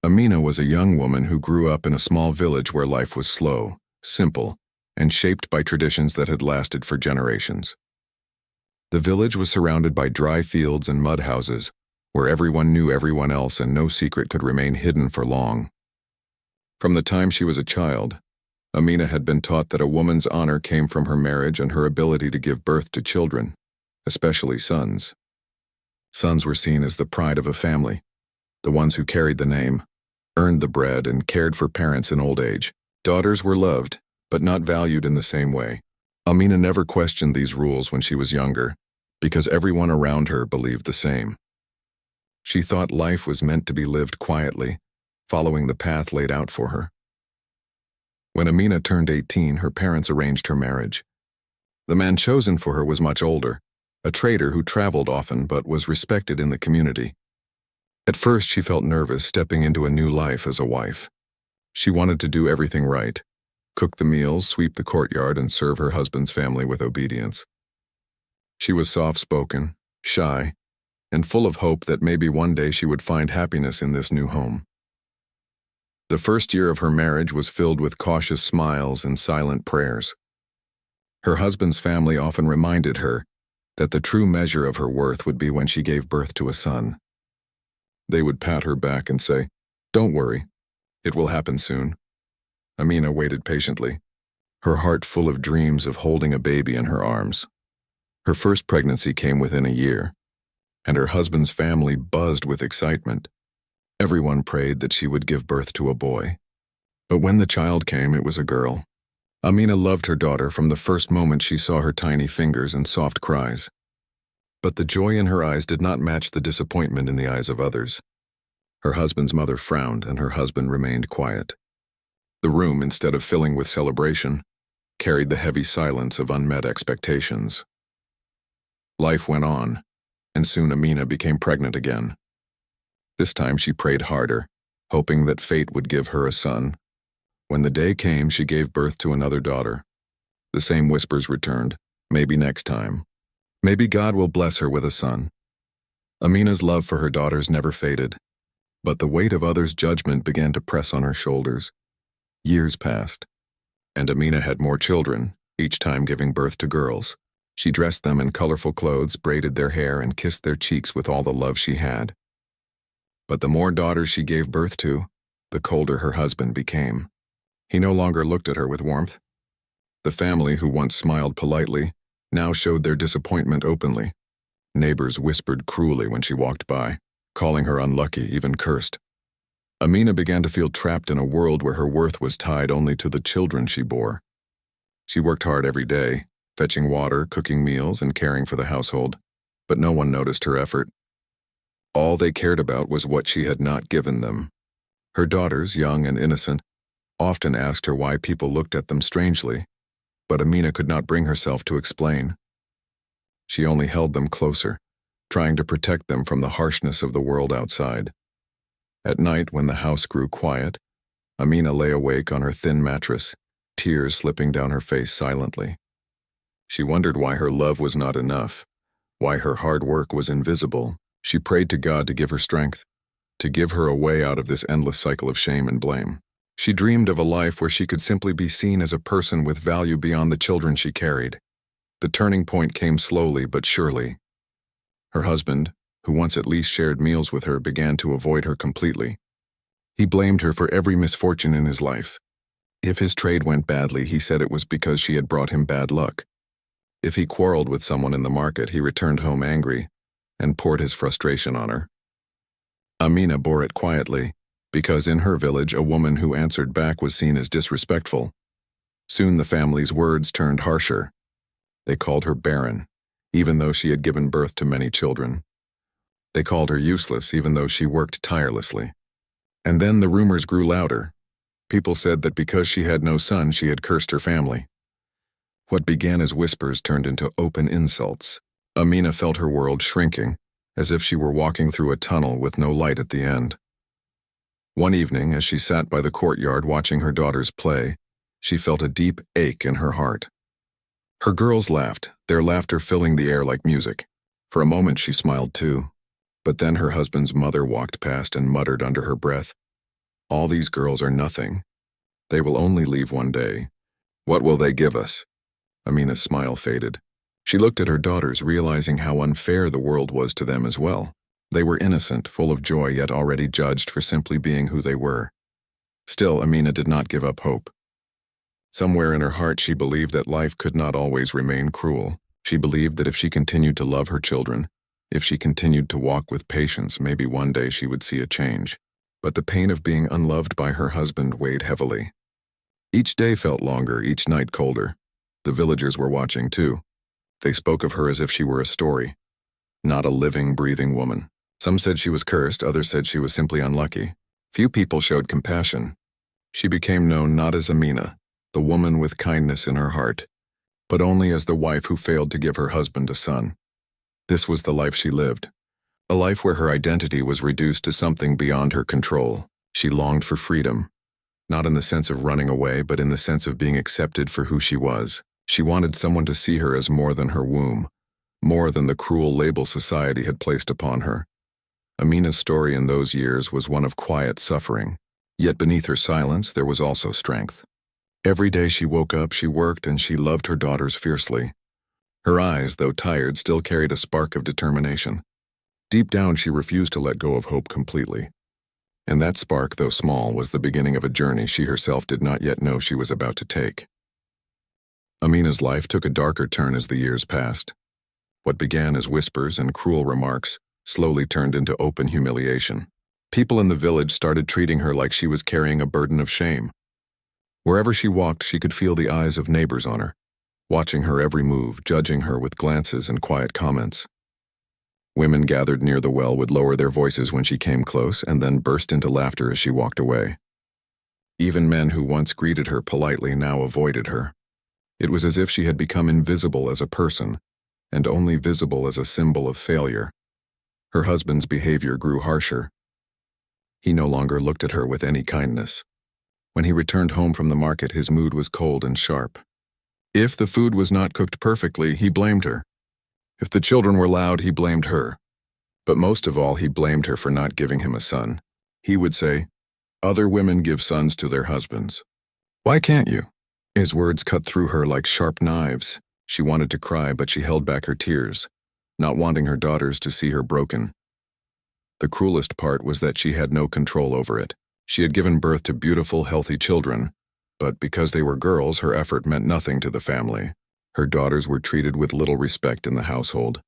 Amina was a young woman who grew up in a small village where life was slow, simple, and shaped by traditions that had lasted for generations. The village was surrounded by dry fields and mud houses, where everyone knew everyone else and no secret could remain hidden for long. From the time she was a child, Amina had been taught that a woman's honor came from her marriage and her ability to give birth to children, especially sons. Sons were seen as the pride of a family, the ones who carried the name, earned the bread, and cared for parents in old age. Daughters were loved, but not valued in the same way. Amina never questioned these rules when she was younger, because everyone around her believed the same. She thought life was meant to be lived quietly, following the path laid out for her. When Amina turned 18, her parents arranged her marriage. The man chosen for her was much older, a trader who traveled often but was respected in the community. At first, she felt nervous stepping into a new life as a wife. She wanted to do everything right, cook the meals, sweep the courtyard, and serve her husband's family with obedience. She was soft-spoken, shy, and full of hope that maybe one day she would find happiness in this new home. The first year of her marriage was filled with cautious smiles and silent prayers. Her husband's family often reminded her that the true measure of her worth would be when she gave birth to a son. They would pat her back and say, "Don't worry, it will happen soon." Amina waited patiently, her heart full of dreams of holding a baby in her arms. Her first pregnancy came within a year, and her husband's family buzzed with excitement. Everyone prayed that she would give birth to a boy. But when the child came, it was a girl. Amina loved her daughter from the first moment she saw her tiny fingers and soft cries. But the joy in her eyes did not match the disappointment in the eyes of others. Her husband's mother frowned, and her husband remained quiet. The room, instead of filling with celebration, carried the heavy silence of unmet expectations. Life went on, and soon Amina became pregnant again. This time she prayed harder, hoping that fate would give her a son. When the day came, she gave birth to another daughter. The same whispers returned, "Maybe next time. Maybe God will bless her with a son." Amina's love for her daughters never faded, but the weight of others' judgment began to press on her shoulders. Years passed, and Amina had more children, each time giving birth to girls. She dressed them in colorful clothes, braided their hair, and kissed their cheeks with all the love she had. But the more daughters she gave birth to, the colder her husband became. He no longer looked at her with warmth. The family, who once smiled politely, now showed their disappointment openly. Neighbors whispered cruelly when she walked by, calling her unlucky, even cursed. Amina began to feel trapped in a world where her worth was tied only to the children she bore. She worked hard every day, fetching water, cooking meals, and caring for the household, but no one noticed her effort. All they cared about was what she had not given them. Her daughters, young and innocent, often asked her why people looked at them strangely, but Amina could not bring herself to explain. She only held them closer, trying to protect them from the harshness of the world outside. At night, when the house grew quiet, Amina lay awake on her thin mattress, tears slipping down her face silently. She wondered why her love was not enough, why her hard work was invisible. She prayed to God to give her strength, to give her a way out of this endless cycle of shame and blame. She dreamed of a life where she could simply be seen as a person with value beyond the children she carried. The turning point came slowly but surely. Her husband, who once at least shared meals with her, began to avoid her completely. He blamed her for every misfortune in his life. If his trade went badly, he said it was because she had brought him bad luck. If he quarreled with someone in the market, he returned home angry and poured his frustration on her. Amina bore it quietly, because in her village a woman who answered back was seen as disrespectful. Soon the family's words turned harsher. They called her barren, even though she had given birth to many children. They called her useless, even though she worked tirelessly. And then the rumors grew louder. People said that because she had no son, she had cursed her family. What began as whispers turned into open insults. Amina felt her world shrinking, as if she were walking through a tunnel with no light at the end. One evening, as she sat by the courtyard watching her daughters play, she felt a deep ache in her heart. Her girls laughed, their laughter filling the air like music. For a moment she smiled too, but then her husband's mother walked past and muttered under her breath, All these girls are nothing. They will only leave one day. What will they give us? Amina's smile faded. She looked at her daughters, realizing how unfair the world was to them as well. They were innocent, full of joy, yet already judged for simply being who they were. Still, Amina did not give up hope. Somewhere in her heart, she believed that life could not always remain cruel. She believed that if she continued to love her children, if she continued to walk with patience, maybe one day she would see a change. But the pain of being unloved by her husband weighed heavily. Each day felt longer, each night colder. The villagers were watching too. They spoke of her as if she were a story, not a living, breathing woman. Some said she was cursed, others said she was simply unlucky. Few people showed compassion. She became known not as Amina, the woman with kindness in her heart, but only as the wife who failed to give her husband a son. This was the life she lived, a life where her identity was reduced to something beyond her control. She longed for freedom, not in the sense of running away, but in the sense of being accepted for who she was. She wanted someone to see her as more than her womb, more than the cruel label society had placed upon her. Amina's story in those years was one of quiet suffering, yet beneath her silence there was also strength. Every day she woke up, she worked, and she loved her daughters fiercely. Her eyes, though tired, still carried a spark of determination. Deep down, she refused to let go of hope completely. And that spark, though small, was the beginning of a journey she herself did not yet know she was about to take. Amina's life took a darker turn as the years passed. What began as whispers and cruel remarks slowly turned into open humiliation. People in the village started treating her like she was carrying a burden of shame. Wherever she walked, she could feel the eyes of neighbors on her, watching her every move, judging her with glances and quiet comments. Women gathered near the well would lower their voices when she came close and then burst into laughter as she walked away. Even men who once greeted her politely now avoided her. It was as if she had become invisible as a person, and only visible as a symbol of failure. Her husband's behavior grew harsher. He no longer looked at her with any kindness. When he returned home from the market, his mood was cold and sharp. If the food was not cooked perfectly, he blamed her. If the children were loud, he blamed her. But most of all, he blamed her for not giving him a son. He would say, "Other women give sons to their husbands. Why can't you?" His words cut through her like sharp knives. She wanted to cry, but she held back her tears, not wanting her daughters to see her broken. The cruelest part was that she had no control over it. She had given birth to beautiful, healthy children, but because they were girls, her effort meant nothing to the family. Her daughters were treated with little respect in the household.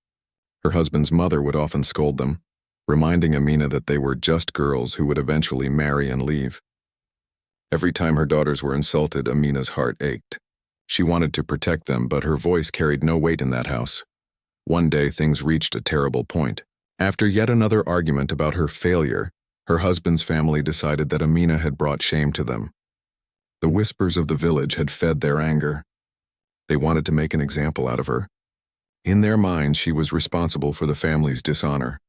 Her husband's mother would often scold them, reminding Amina that they were just girls who would eventually marry and leave. Every time her daughters were insulted, Amina's heart ached. She wanted to protect them, but her voice carried no weight in that house. One day, things reached a terrible point. After yet another argument about her failure, her husband's family decided that Amina had brought shame to them. The whispers of the village had fed their anger. They wanted to make an example out of her. In their minds, she was responsible for the family's dishonor.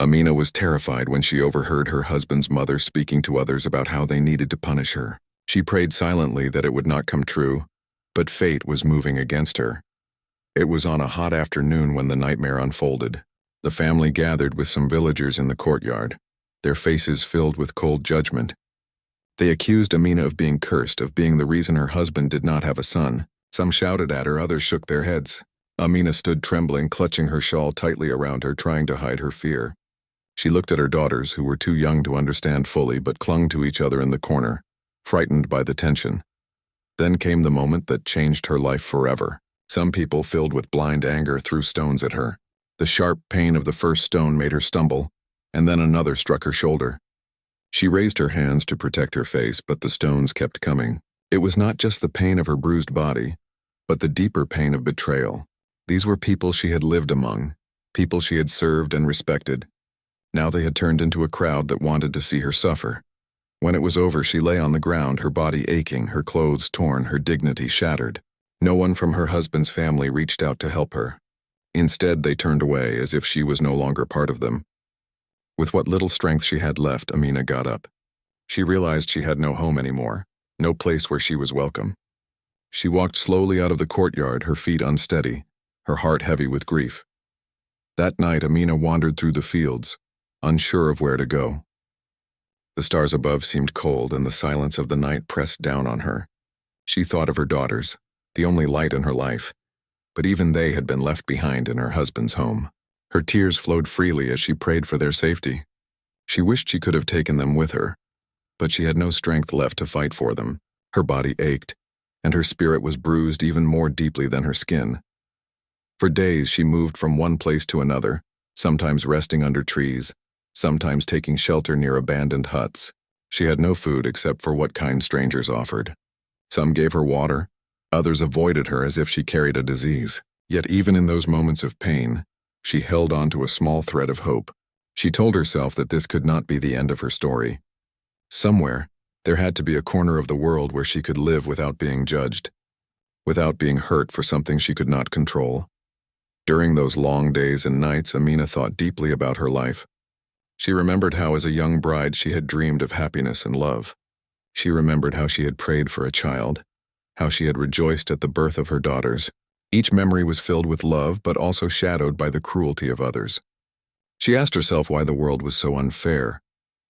Amina was terrified when she overheard her husband's mother speaking to others about how they needed to punish her. She prayed silently that it would not come true, but fate was moving against her. It was on a hot afternoon when the nightmare unfolded. The family gathered with some villagers in the courtyard, their faces filled with cold judgment. They accused Amina of being cursed, of being the reason her husband did not have a son. Some shouted at her, others shook their heads. Amina stood trembling, clutching her shawl tightly around her, trying to hide her fear. She looked at her daughters, who were too young to understand fully but clung to each other in the corner, frightened by the tension. Then came the moment that changed her life forever. Some people, filled with blind anger, threw stones at her. The sharp pain of the first stone made her stumble, and then another struck her shoulder. She raised her hands to protect her face, but the stones kept coming. It was not just the pain of her bruised body, but the deeper pain of betrayal. These were people she had lived among, people she had served and respected. Now they had turned into a crowd that wanted to see her suffer. When it was over, she lay on the ground, her body aching, her clothes torn, her dignity shattered. No one from her husband's family reached out to help her. Instead, they turned away as if she was no longer part of them. With what little strength she had left, Amina got up. She realized she had no home anymore, no place where she was welcome. She walked slowly out of the courtyard, her feet unsteady, her heart heavy with grief. That night, Amina wandered through the fields, unsure of where to go. The stars above seemed cold, and the silence of the night pressed down on her. She thought of her daughters, the only light in her life, but even they had been left behind in her husband's home. Her tears flowed freely as she prayed for their safety. She wished she could have taken them with her, but she had no strength left to fight for them. Her body ached, and her spirit was bruised even more deeply than her skin. For days she moved from one place to another, sometimes resting under trees, sometimes taking shelter near abandoned huts. She had no food except for what kind strangers offered. Some gave her water, others avoided her as if she carried a disease. Yet even in those moments of pain, she held on to a small thread of hope. She told herself that this could not be the end of her story. Somewhere, there had to be a corner of the world where she could live without being judged, without being hurt for something she could not control. During those long days and nights, Amina thought deeply about her life. She remembered how as a young bride she had dreamed of happiness and love. She remembered how she had prayed for a child, how she had rejoiced at the birth of her daughters. Each memory was filled with love, but also shadowed by the cruelty of others. She asked herself why the world was so unfair,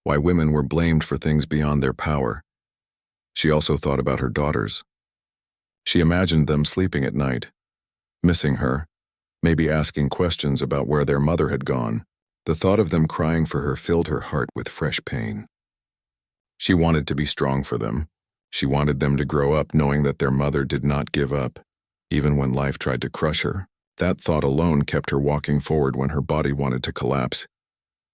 why women were blamed for things beyond their power. She also thought about her daughters. She imagined them sleeping at night, missing her, maybe asking questions about where their mother had gone. The thought of them crying for her filled her heart with fresh pain. She wanted to be strong for them. She wanted them to grow up knowing that their mother did not give up, even when life tried to crush her. That thought alone kept her walking forward when her body wanted to collapse.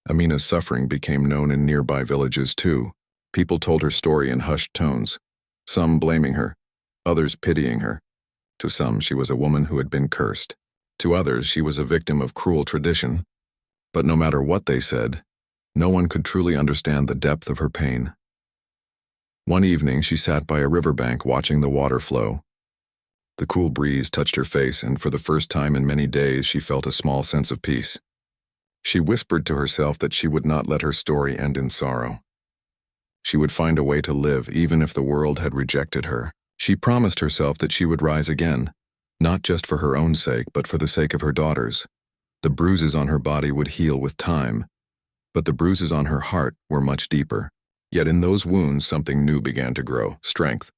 Amina's suffering became known in nearby villages too. People told her story in hushed tones, some blaming her, others pitying her. To some, she was a woman who had been cursed. To others, she was a victim of cruel tradition. But no matter what they said, no one could truly understand the depth of her pain. One evening, she sat by a riverbank watching the water flow. The cool breeze touched her face, and for the first time in many days, she felt a small sense of peace. She whispered to herself that she would not let her story end in sorrow. She would find a way to live even if the world had rejected her. She promised herself that she would rise again, not just for her own sake, but for the sake of her daughters. The bruises on her body would heal with time, but the bruises on her heart were much deeper. Yet in those wounds something new began to grow, strength.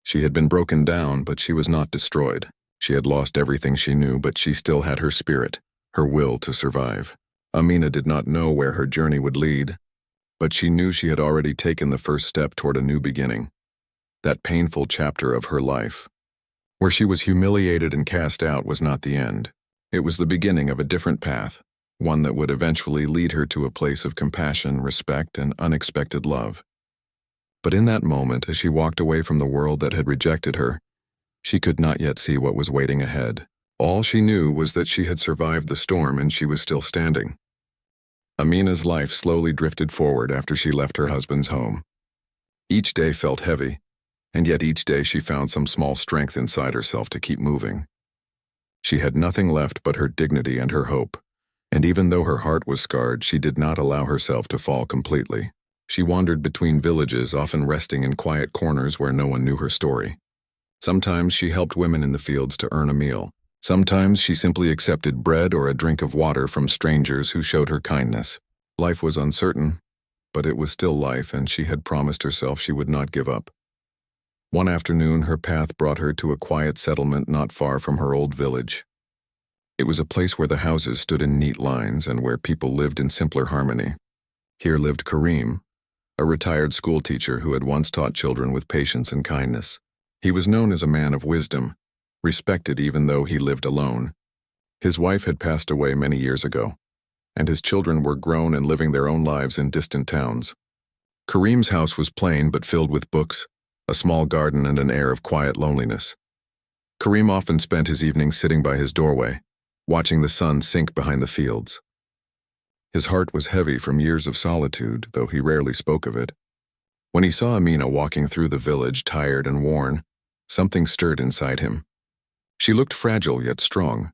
She had been broken down, but she was not destroyed. She had lost everything she knew, but she still had her spirit, her will to survive. Amina did not know where her journey would lead, but she knew she had already taken the first step toward a new beginning. That painful chapter of her life, where she was humiliated and cast out, was not the end. It was the beginning of a different path, one that would eventually lead her to a place of compassion, respect, and unexpected love. But in that moment, as she walked away from the world that had rejected her, she could not yet see what was waiting ahead. All she knew was that she had survived the storm and she was still standing. Amina's life slowly drifted forward after she left her husband's home. Each day felt heavy, and yet each day she found some small strength inside herself to keep moving. She had nothing left but her dignity and her hope, and even though her heart was scarred, she did not allow herself to fall completely. She wandered between villages, often resting in quiet corners where no one knew her story. Sometimes she helped women in the fields to earn a meal. Sometimes she simply accepted bread or a drink of water from strangers who showed her kindness. Life was uncertain, but it was still life, and she had promised herself she would not give up. One afternoon, her path brought her to a quiet settlement not far from her old village. It was a place where the houses stood in neat lines and where people lived in simpler harmony. Here lived Karim, a retired schoolteacher who had once taught children with patience and kindness. He was known as a man of wisdom, respected even though he lived alone. His wife had passed away many years ago, and his children were grown and living their own lives in distant towns. Karim's house was plain but filled with books, a small garden, and an air of quiet loneliness. Karim often spent his evenings sitting by his doorway, watching the sun sink behind the fields. His heart was heavy from years of solitude, though he rarely spoke of it. When he saw Amina walking through the village, tired and worn, something stirred inside him. She looked fragile yet strong,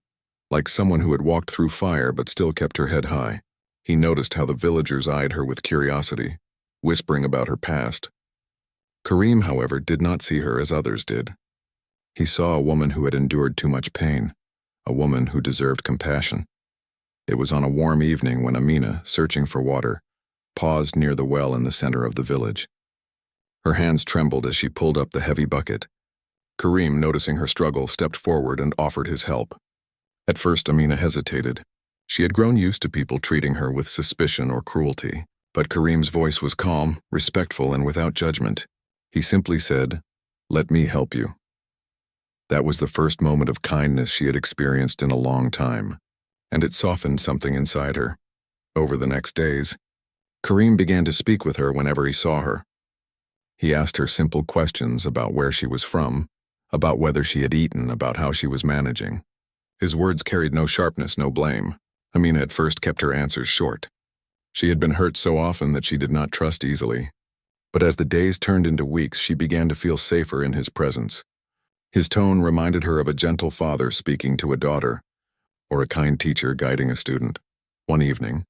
like someone who had walked through fire but still kept her head high. He noticed how the villagers eyed her with curiosity, whispering about her past. Karim, however, did not see her as others did. He saw a woman who had endured too much pain, a woman who deserved compassion. It was on a warm evening when Amina, searching for water, paused near the well in the center of the village. Her hands trembled as she pulled up the heavy bucket. Karim, noticing her struggle, stepped forward and offered his help. At first, Amina hesitated. She had grown used to people treating her with suspicion or cruelty. But Karim's voice was calm, respectful, and without judgment. He simply said, "Let me help you." That was the first moment of kindness she had experienced in a long time, and it softened something inside her. Over the next days, Karim began to speak with her whenever he saw her. He asked her simple questions about where she was from, about whether she had eaten, about how she was managing. His words carried no sharpness, no blame. Amina at first kept her answers short. She had been hurt so often that she did not trust easily. But as the days turned into weeks, she began to feel safer in his presence. His tone reminded her of a gentle father speaking to a daughter, or a kind teacher guiding a student. One evening,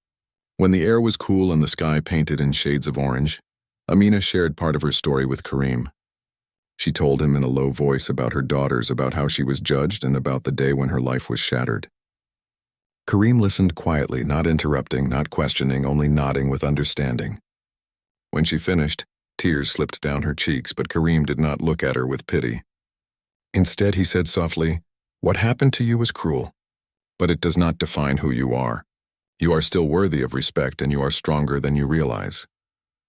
when the air was cool and the sky painted in shades of orange, Amina shared part of her story with Karim. She told him in a low voice about her daughters, about how she was judged, and about the day when her life was shattered. Karim listened quietly, not interrupting, not questioning, only nodding with understanding. When she finished, tears slipped down her cheeks, but Karim did not look at her with pity. Instead, he said softly, "What happened to you was cruel, but it does not define who you are. You are still worthy of respect, and you are stronger than you realize."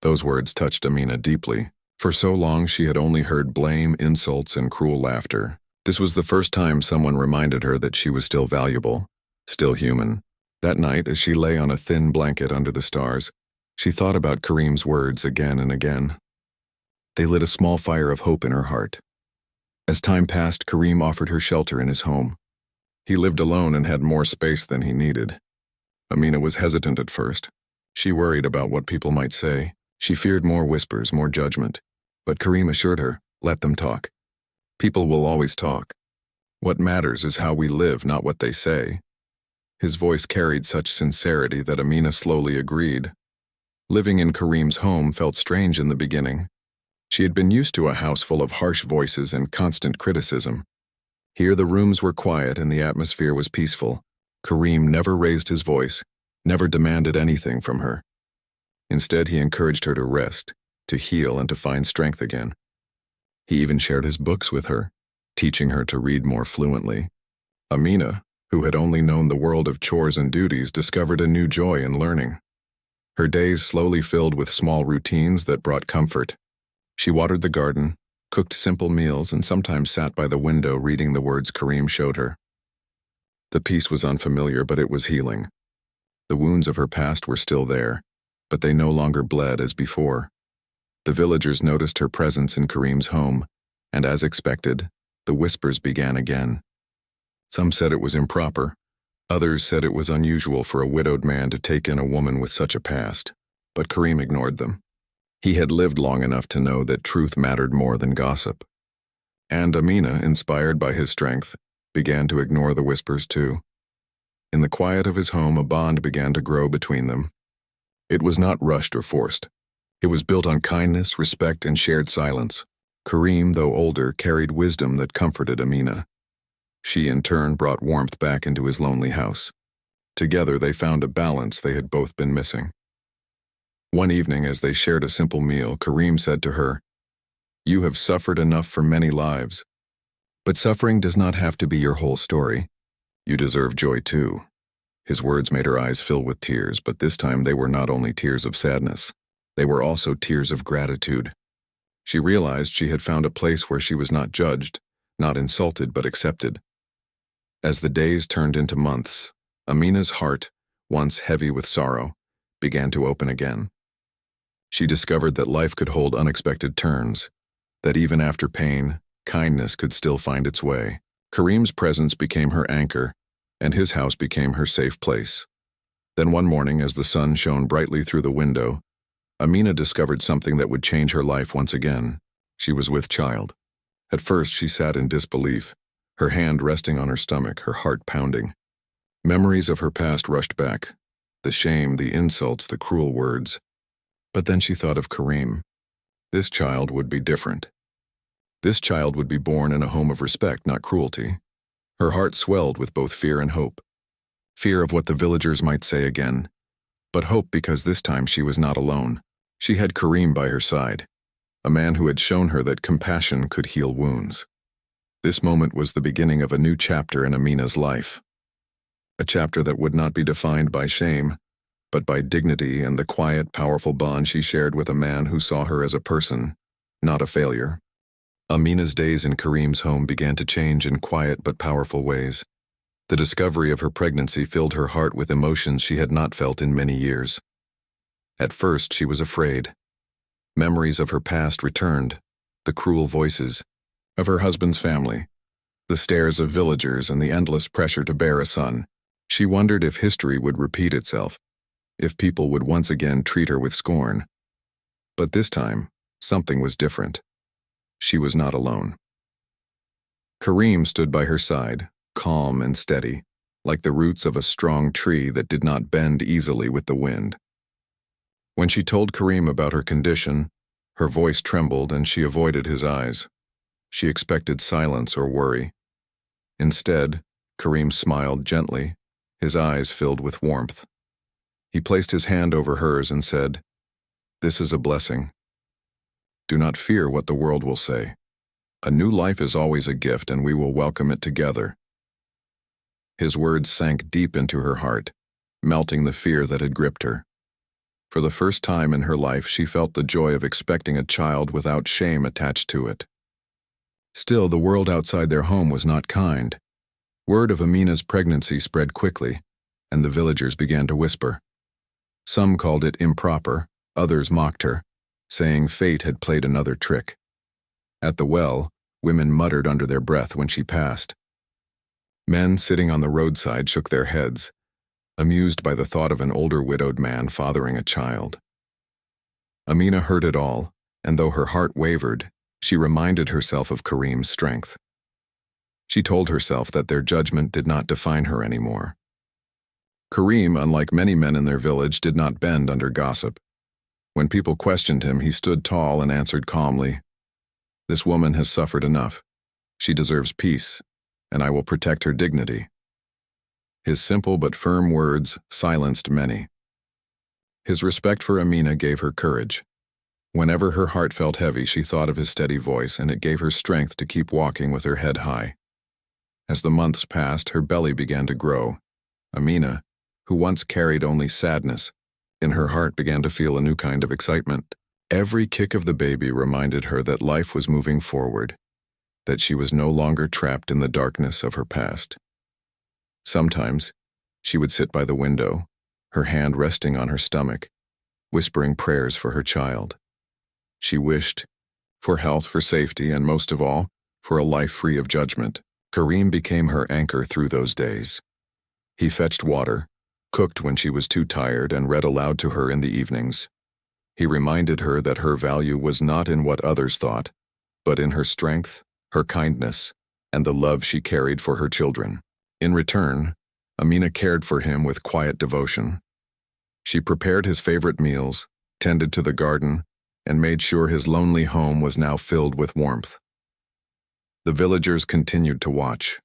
Those words touched Amina deeply. For so long, she had only heard blame, insults, and cruel laughter. This was the first time someone reminded her that she was still valuable, still human. That night, as she lay on a thin blanket under the stars, she thought about Karim's words again and again. They lit a small fire of hope in her heart. As time passed, Karim offered her shelter in his home. He lived alone and had more space than he needed. Amina was hesitant at first. She worried about what people might say. She feared more whispers, more judgment. But Karim assured her, "Let them talk. People will always talk. What matters is how we live, not what they say." His voice carried such sincerity that Amina slowly agreed. Living in Karim's home felt strange in the beginning. She had been used to a house full of harsh voices and constant criticism. Here the rooms were quiet and the atmosphere was peaceful. Karim never raised his voice, never demanded anything from her. Instead, he encouraged her to rest, to heal, and to find strength again. He even shared his books with her, teaching her to read more fluently. Amina, who had only known the world of chores and duties, discovered a new joy in learning. Her days slowly filled with small routines that brought comfort. She watered the garden, cooked simple meals, and sometimes sat by the window reading the words Karim showed her. The peace was unfamiliar, but it was healing. The wounds of her past were still there, but they no longer bled as before. The villagers noticed her presence in Karim's home, and as expected, the whispers began again. Some said it was improper. Others said it was unusual for a widowed man to take in a woman with such a past, but Karim ignored them. He had lived long enough to know that truth mattered more than gossip. And Amina, inspired by his strength, began to ignore the whispers too. In the quiet of his home, a bond began to grow between them. It was not rushed or forced. It was built on kindness, respect, and shared silence. Karim, though older, carried wisdom that comforted Amina. She, in turn, brought warmth back into his lonely house. Together, they found a balance they had both been missing. One evening, as they shared a simple meal, Karim said to her, "You have suffered enough for many lives. But suffering does not have to be your whole story. You deserve joy too." His words made her eyes fill with tears, but this time they were not only tears of sadness. They were also tears of gratitude. She realized she had found a place where she was not judged, not insulted, but accepted. As the days turned into months, Amina's heart, once heavy with sorrow, began to open again. She discovered that life could hold unexpected turns, that even after pain, kindness could still find its way. Karim's presence became her anchor, and his house became her safe place. Then one morning, as the sun shone brightly through the window, Amina discovered something that would change her life once again. She was with child. At first, she sat in disbelief, her hand resting on her stomach, her heart pounding. Memories of her past rushed back, the shame, the insults, the cruel words. But then she thought of Karim. This child would be different. This child would be born in a home of respect, not cruelty. Her heart swelled with both fear and hope. Fear of what the villagers might say again. but hope because this time she was not alone. She had Kareem by her side, a man who had shown her that compassion could heal wounds. This moment was the beginning of a new chapter in Amina's life. A chapter that would not be defined by shame, but by dignity and the quiet, powerful bond she shared with a man who saw her as a person, not a failure. Amina's days in Kareem's home began to change in quiet but powerful ways. The discovery of her pregnancy filled her heart with emotions she had not felt in many years. At first, she was afraid. Memories of her past returned, the cruel voices of her husband's family, the stares of villagers, and the endless pressure to bear a son. She wondered if history would repeat itself, if people would once again treat her with scorn. But this time, something was different. She was not alone. Kareem stood by her side, calm and steady, like the roots of a strong tree that did not bend easily with the wind. When she told Kareem about her condition, her voice trembled and she avoided his eyes. She expected silence or worry. Instead, Kareem smiled gently, his eyes filled with warmth. He placed his hand over hers and said, "This is a blessing. Do not fear what the world will say. A new life is always a gift, and we will welcome it together." His words sank deep into her heart, melting the fear that had gripped her. For the first time in her life, she felt the joy of expecting a child without shame attached to it. Still, the world outside their home was not kind. Word of Amina's pregnancy spread quickly, and the villagers began to whisper. Some called it improper, others mocked her, saying fate had played another trick. At the well, women muttered under their breath when she passed. Men sitting on the roadside shook their heads, amused by the thought of an older widowed man fathering a child. Amina heard it all, and though her heart wavered, she reminded herself of Kareem's strength. She told herself that their judgment did not define her anymore. Kareem, unlike many men in their village, did not bend under gossip. When people questioned him, he stood tall and answered calmly, "This woman has suffered enough. She deserves peace, and I will protect her dignity." His simple but firm words silenced many. His respect for Amina gave her courage. Whenever her heart felt heavy, she thought of his steady voice, and it gave her strength to keep walking with her head high. As the months passed, her belly began to grow. Amina, who once carried only sadness, in her heart began to feel a new kind of excitement. Every kick of the baby reminded her that life was moving forward, that she was no longer trapped in the darkness of her past. Sometimes, she would sit by the window, her hand resting on her stomach, whispering prayers for her child. She wished for health, for safety, and most of all, for a life free of judgment. Kareem became her anchor through those days. He fetched water, cooked when she was too tired, and read aloud to her in the evenings. He reminded her that her value was not in what others thought, but in her strength, her kindness, and the love she carried for her children. In return, Amina cared for him with quiet devotion. She prepared his favorite meals, tended to the garden, and made sure his lonely home was now filled with warmth. The villagers continued to watch.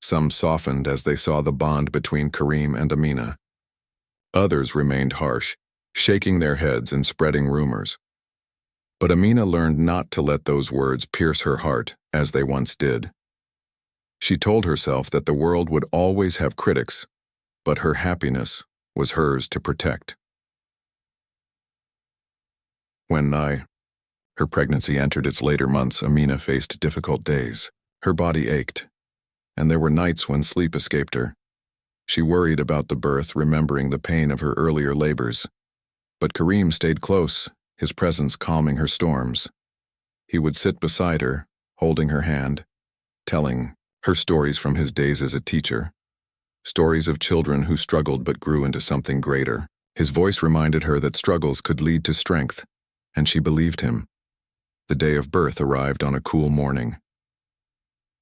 Some softened as they saw the bond between Kareem and Amina. Others remained harsh, shaking their heads and spreading rumors. But Amina learned not to let those words pierce her heart as they once did. She told herself that the world would always have critics, but her happiness was hers to protect. When her pregnancy entered its later months, Amina faced difficult days. Her body ached, and there were nights when sleep escaped her. She worried about the birth, remembering the pain of her earlier labors. But Kareem stayed close, his presence calming her storms. He would sit beside her, holding her hand, telling her stories from his days as a teacher, stories of children who struggled but grew into something greater. His voice reminded her that struggles could lead to strength, and she believed him. The day of birth arrived on a cool morning.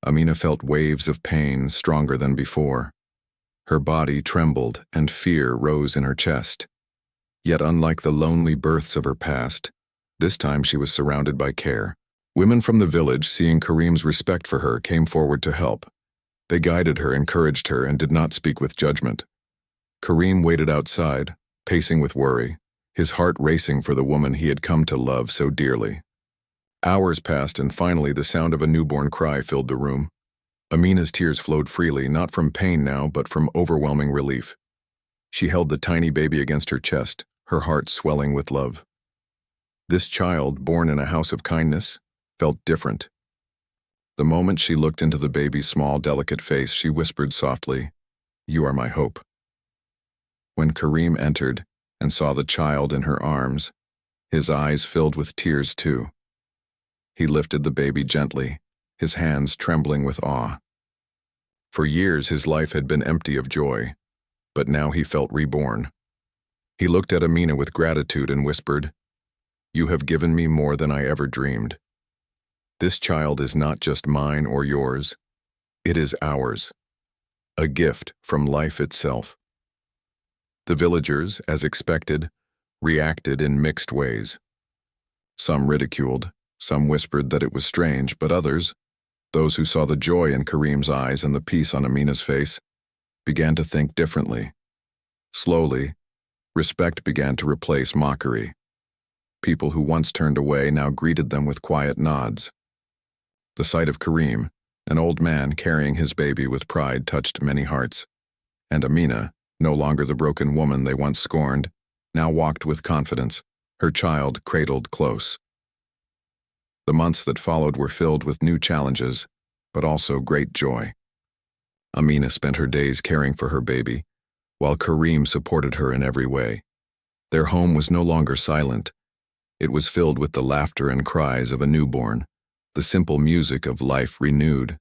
Amina felt waves of pain stronger than before. Her body trembled and fear rose in her chest. Yet unlike the lonely births of her past, this time she was surrounded by care. Women from the village, seeing Kareem's respect for her, came forward to help. They guided her, encouraged her, and did not speak with judgment. Kareem waited outside, pacing with worry, his heart racing for the woman he had come to love so dearly. Hours passed, and finally the sound of a newborn cry filled the room. Amina's tears flowed freely, not from pain now, but from overwhelming relief. She held the tiny baby against her chest, her heart swelling with love. This child, born in a house of kindness, felt different. The moment she looked into the baby's small, delicate face, she whispered softly, "You are my hope." When Kareem entered and saw the child in her arms, his eyes filled with tears too. He lifted the baby gently, his hands trembling with awe. For years his life had been empty of joy, but now he felt reborn. He looked at Amina with gratitude and whispered, "You have given me more than I ever dreamed. This child is not just mine or yours, it is ours, a gift from life itself." The villagers, as expected, reacted in mixed ways. Some ridiculed, some whispered that it was strange, but others, those who saw the joy in Kareem's eyes and the peace on Amina's face, began to think differently. Slowly, respect began to replace mockery. People who once turned away now greeted them with quiet nods. The sight of Kareem, an old man carrying his baby with pride, touched many hearts, and Amina, no longer the broken woman they once scorned, now walked with confidence, her child cradled close. The months that followed were filled with new challenges, but also great joy. Amina spent her days caring for her baby, while Kareem supported her in every way. Their home was no longer silent. It was filled with the laughter and cries of a newborn, the simple music of life renewed.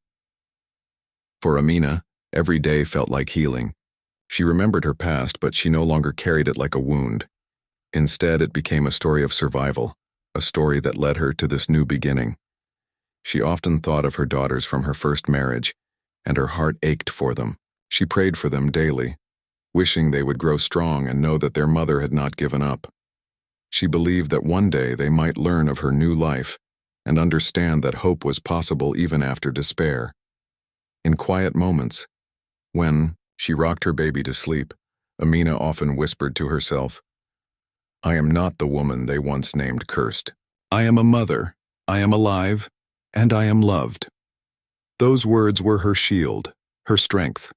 For Amina, every day felt like healing. She remembered her past, but she no longer carried it like a wound. Instead, it became a story of survival, a story that led her to this new beginning. She often thought of her daughters from her first marriage, and her heart ached for them. She prayed for them daily, wishing they would grow strong and know that their mother had not given up. She believed that one day they might learn of her new life and understand that hope was possible even after despair. In quiet moments, when she rocked her baby to sleep, Amina often whispered to herself, "I am not the woman they once named cursed. I am a mother, I am alive, and I am loved." Those words were her shield, her strength.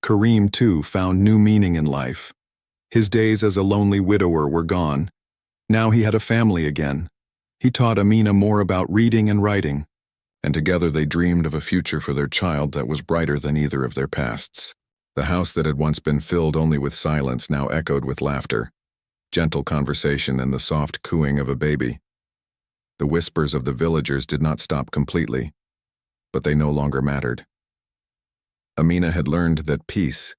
Kareem, too, found new meaning in life. His days as a lonely widower were gone. Now he had a family again. He taught Amina more about reading and writing, and together they dreamed of a future for their child that was brighter than either of their pasts. The house that had once been filled only with silence now echoed with laughter, gentle conversation, and the soft cooing of a baby. The whispers of the villagers did not stop completely, but they no longer mattered. Amina had learned that peace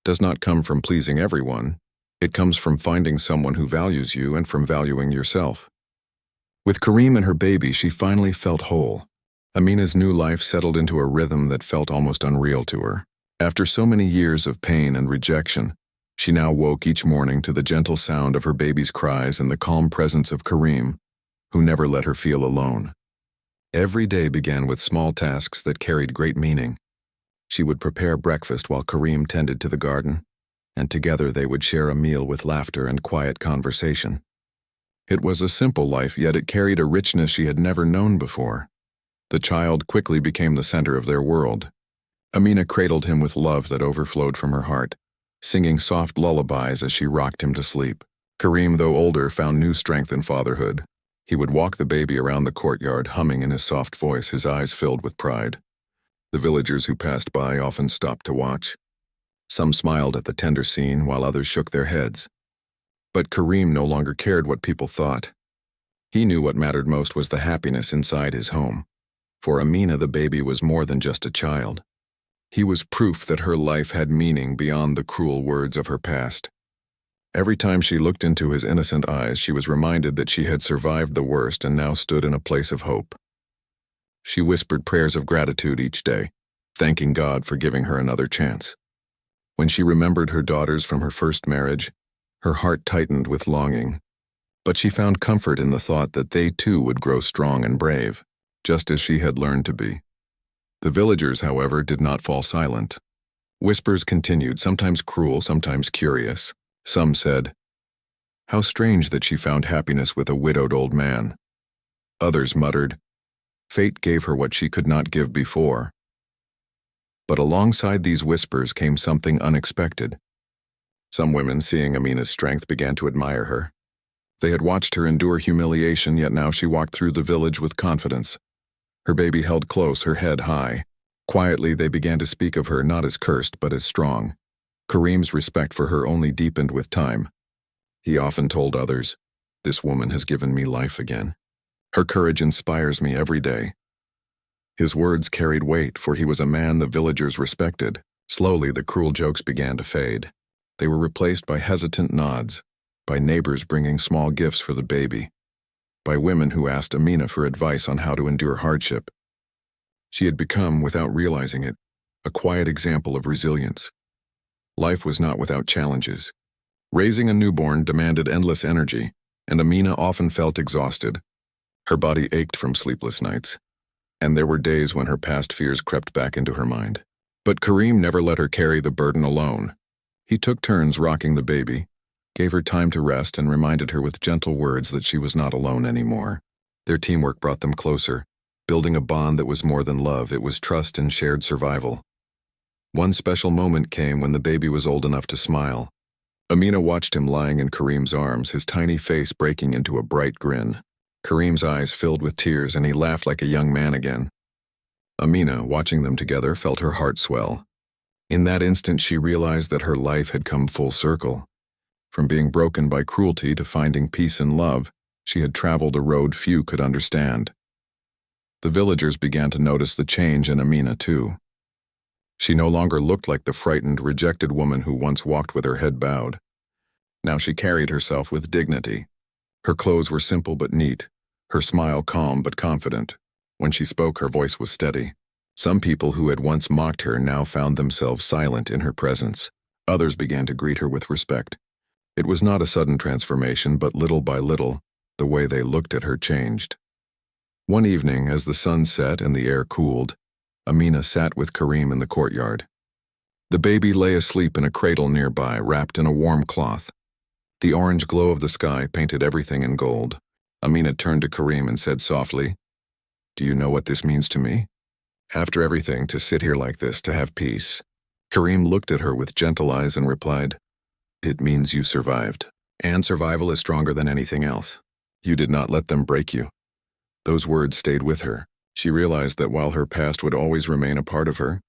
does not come from pleasing everyone. It comes from finding someone who values you and from valuing yourself. With Kareem and her baby, she finally felt whole. Amina's new life settled into a rhythm that felt almost unreal to her. After so many years of pain and rejection, she now woke each morning to the gentle sound of her baby's cries and the calm presence of Kareem, who never let her feel alone. Every day began with small tasks that carried great meaning. She would prepare breakfast while Kareem tended to the garden, and together they would share a meal with laughter and quiet conversation. It was a simple life, yet it carried a richness she had never known before. The child quickly became the center of their world. Amina cradled him with love that overflowed from her heart, singing soft lullabies as she rocked him to sleep. Kareem, though older, found new strength in fatherhood. He would walk the baby around the courtyard, humming in his soft voice, his eyes filled with pride. The villagers who passed by often stopped to watch. Some smiled at the tender scene, while others shook their heads. But Kareem no longer cared what people thought. He knew what mattered most was the happiness inside his home. For Amina, the baby was more than just a child. He was proof that her life had meaning beyond the cruel words of her past. Every time she looked into his innocent eyes, she was reminded that she had survived the worst and now stood in a place of hope. She whispered prayers of gratitude each day, thanking God for giving her another chance. When she remembered her daughters from her first marriage, her heart tightened with longing. But she found comfort in the thought that they too would grow strong and brave, just as she had learned to be. The villagers, however, did not fall silent. Whispers continued, sometimes cruel, sometimes curious. Some said, How strange that she found happiness with a widowed old man. Others muttered, fate gave her what she could not give before. But alongside these whispers came something unexpected. Some women, seeing Amina's strength, began to admire her. They had watched her endure humiliation, yet now she walked through the village with confidence. Her baby held close, her head high. Quietly, they began to speak of her not as cursed, but as strong. Kareem's respect for her only deepened with time. He often told others, "This woman has given me life again. Her courage inspires me every day." His words carried weight, for he was a man the villagers respected. Slowly, the cruel jokes began to fade. They were replaced by hesitant nods, by neighbors bringing small gifts for the baby, by women who asked Amina for advice on how to endure hardship. She had become, without realizing it, a quiet example of resilience. Life was not without challenges. Raising a newborn demanded endless energy, and Amina often felt exhausted. Her body ached from sleepless nights, and there were days when her past fears crept back into her mind. But Kareem never let her carry the burden alone. He took turns rocking the baby, gave her time to rest, and reminded her with gentle words that she was not alone anymore. Their teamwork brought them closer, building a bond that was more than love. It was trust and shared survival. One special moment came when the baby was old enough to smile. Amina watched him lying in Kareem's arms, his tiny face breaking into a bright grin. Kareem's eyes filled with tears, and he laughed like a young man again. Amina, watching them together, felt her heart swell. In that instant, she realized that her life had come full circle. From being broken by cruelty to finding peace and love, she had traveled a road few could understand. The villagers began to notice the change in Amina, too. She no longer looked like the frightened, rejected woman who once walked with her head bowed. Now she carried herself with dignity. Her clothes were simple but neat, her smile calm but confident. When she spoke, her voice was steady. Some people who had once mocked her now found themselves silent in her presence. Others began to greet her with respect. It was not a sudden transformation, but little by little, the way they looked at her changed. One evening, as the sun set and the air cooled, Amina sat with Kareem in the courtyard. The baby lay asleep in a cradle nearby, wrapped in a warm cloth. The orange glow of the sky painted everything in gold. Amina turned to Kareem and said softly, "Do you know what this means to me? After everything, to sit here like this, to have peace." Kareem looked at her with gentle eyes and replied, "It means you survived. And survival is stronger than anything else. You did not let them break you." Those words stayed with her. She realized that while her past would always remain a part of her,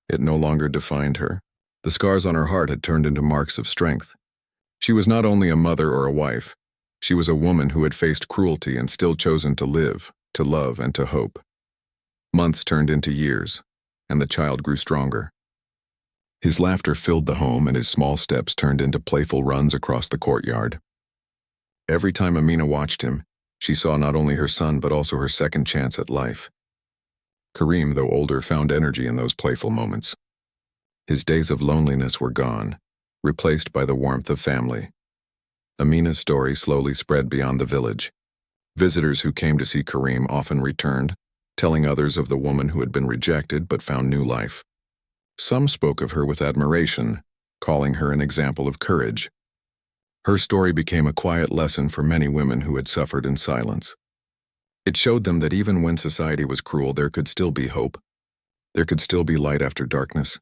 it no longer defined her. The scars on her heart had turned into marks of strength. She was not only a mother or a wife, she was a woman who had faced cruelty and still chosen to live, to love, and to hope. Months turned into years, and the child grew stronger. His laughter filled the home, and his small steps turned into playful runs across the courtyard. Every time Amina watched him, she saw not only her son but also her second chance at life. Kareem, though older, found energy in those playful moments. His days of loneliness were gone, replaced by the warmth of family. Amina's story slowly spread beyond the village. Visitors who came to see Kareem often returned, telling others of the woman who had been rejected but found new life. Some spoke of her with admiration, calling her an example of courage. Her story became a quiet lesson for many women who had suffered in silence. It showed them that even when society was cruel, there could still be hope. There could still be light after darkness.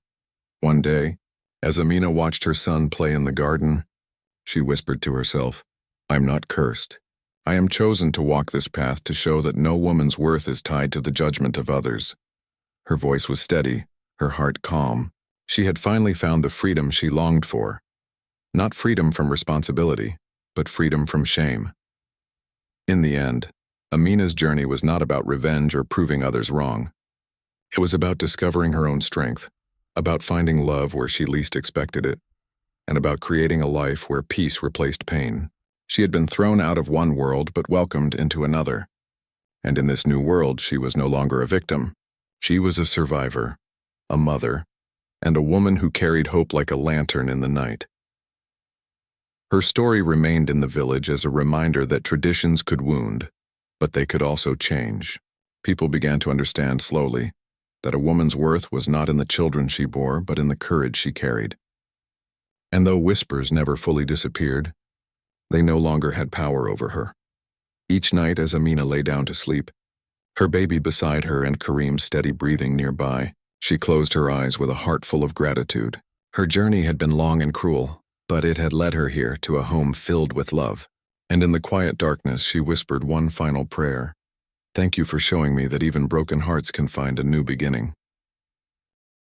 One day, as Amina watched her son play in the garden, she whispered to herself, "I'm not cursed. I am chosen to walk this path to show that no woman's worth is tied to the judgment of others." Her voice was steady, her heart calm. She had finally found the freedom she longed for. Not freedom from responsibility, but freedom from shame. In the end, Amina's journey was not about revenge or proving others wrong. It was about discovering her own strength, about finding love where she least expected it, and about creating a life where peace replaced pain. She had been thrown out of one world but welcomed into another. And in this new world, she was no longer a victim. She was a survivor, a mother, and a woman who carried hope like a lantern in the night. Her story remained in the village as a reminder that traditions could wound, but they could also change. People began to understand slowly that a woman's worth was not in the children she bore, but in the courage she carried. And though whispers never fully disappeared, They no longer had power over her. Each night as Amina lay down to sleep, her baby beside her and Kareem's steady breathing nearby, she closed her eyes with a heart full of gratitude. Her journey had been long and cruel, but it had led her here to a home filled with love. And in the quiet darkness, she whispered one final prayer. Thank you for showing me that even broken hearts can find a new beginning.